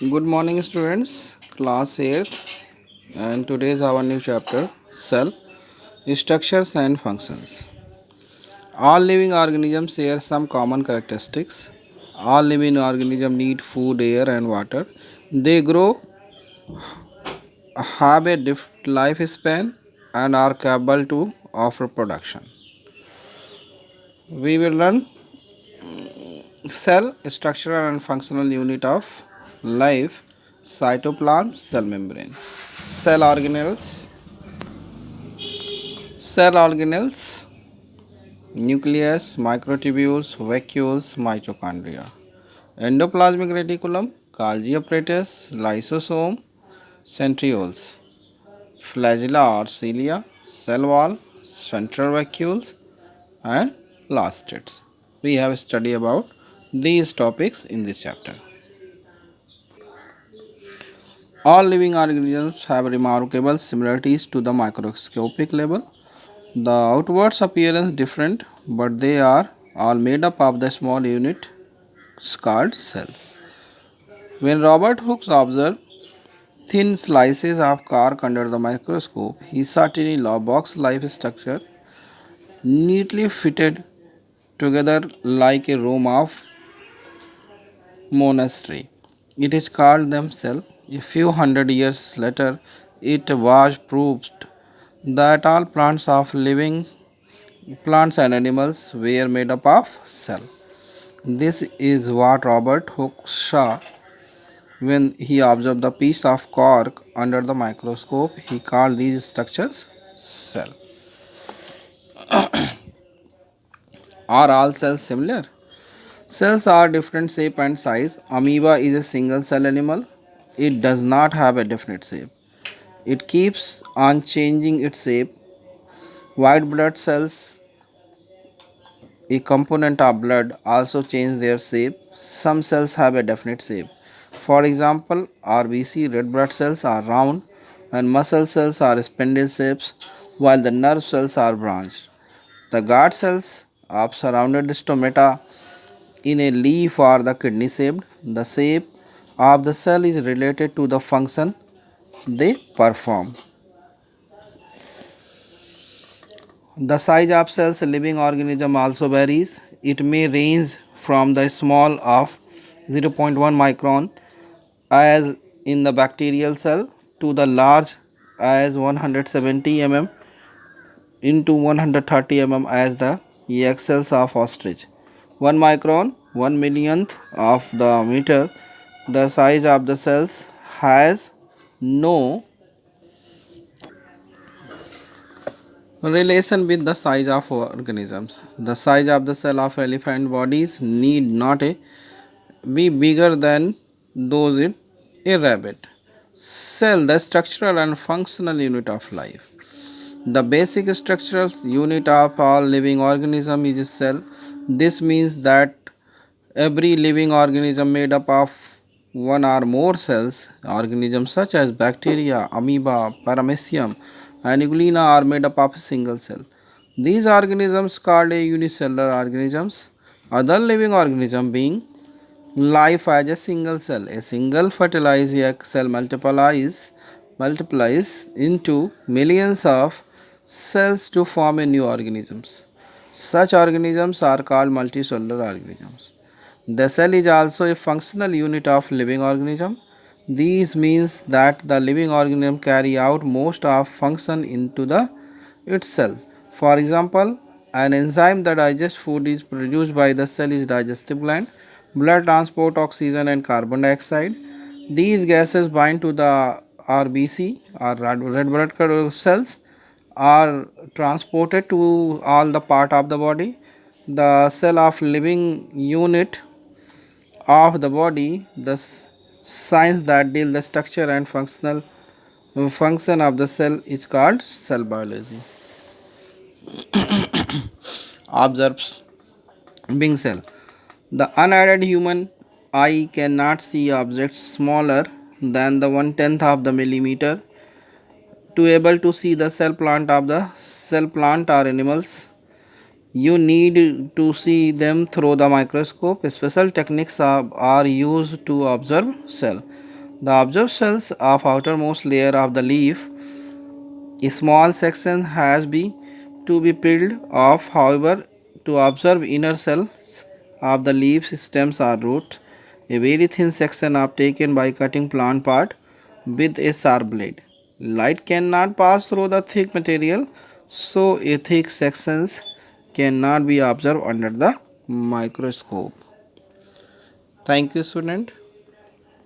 Good morning, students. Class 8th, and today is our new chapter Cell Structures and Functions. All living organisms share some common characteristics. All living organisms need food, air, and water. They grow, have a different lifespan, and are capable to offer production. We will learn cell structural and functional unit of life, cytoplasm, cell membrane, cell organelles. Cell organelles, nucleus, microtubules, vacuoles, mitochondria. Endoplasmic reticulum, Golgi apparatus, lysosome, centrioles. Flagella or cilia, cell wall, central vacuoles, and lacetates. We have studied about these topics in this chapter. All living organisms have remarkable similarities to the microscopic level. The outward appearance different, but they are all made up of the small unit called cells. When Robert Hooke observed thin slices of cork under the microscope, he saw tiny box-like structure neatly fitted together like a room of monastery. It is called them cell. A few hundred years later, it was proved that all plants and animals were made up of cell. This is what Robert Hooke saw when he observed the piece of cork under the microscope. He called these structures cell. Are all cells similar? Cells are different shape and size. Amoeba is a single cell animal. It does not have a definite shape. It keeps on changing its shape. White blood cells, a component of blood, also change their shape. Some cells have a definite shape. For example, RBC red blood cells are round and muscle cells are spindle shapes while the nerve cells are branched. The guard cells of surrounded stomata in a leaf are the kidney shaped. The shape of the cell is related to the function they perform. The size of cells in living organism also varies. It may range from the small of 0.1 micron as in the bacterial cell to the large as 170 mm into 130 mm as the egg cells of ostrich. 1 micron, 1 millionth of the meter, the size of the cells has no relation with the size of organisms. The size of the cell of elephant bodies need not be bigger than those in a rabbit. Cell, the structural and functional unit of life. The basic structural unit of all living organism is a cell. This means that every living organism made up of one or more cells. Organisms such as bacteria, amoeba, paramecium, and Euglena are made up of a single cell. These organisms called a unicellular organisms. Other living organism being life as a single cell. A single fertilized egg cell multiplies into millions of cells to form a new organisms. Such organisms are called multicellular organisms. The cell is also a functional unit of living organism. This means that the living organism carry out most of function into the itself. For example, an enzyme that digests food is produced by the cell is digestive gland. Blood transport oxygen and carbon dioxide. These gases bind to the RBC or red blood cells are transported to all the part of the body. The cell of living unit of the body, the science that deal the structure and functional function of the cell is called cell biology. Observes being cell. The unaided human eye cannot see objects smaller than the 1/10 of the millimeter. To able to see the cell plant of the cell plant or animals, you need to see them through the microscope. Special techniques are used to observe cell. The observed cells of outermost layer of the leaf, a small section has to be peeled off. However, to observe inner cells of the leaf stems or root, a very thin section are taken by cutting plant part with a sharp blade. Light cannot pass through the thick material, so a thick sections cannot be observed under the microscope. Thank you, student.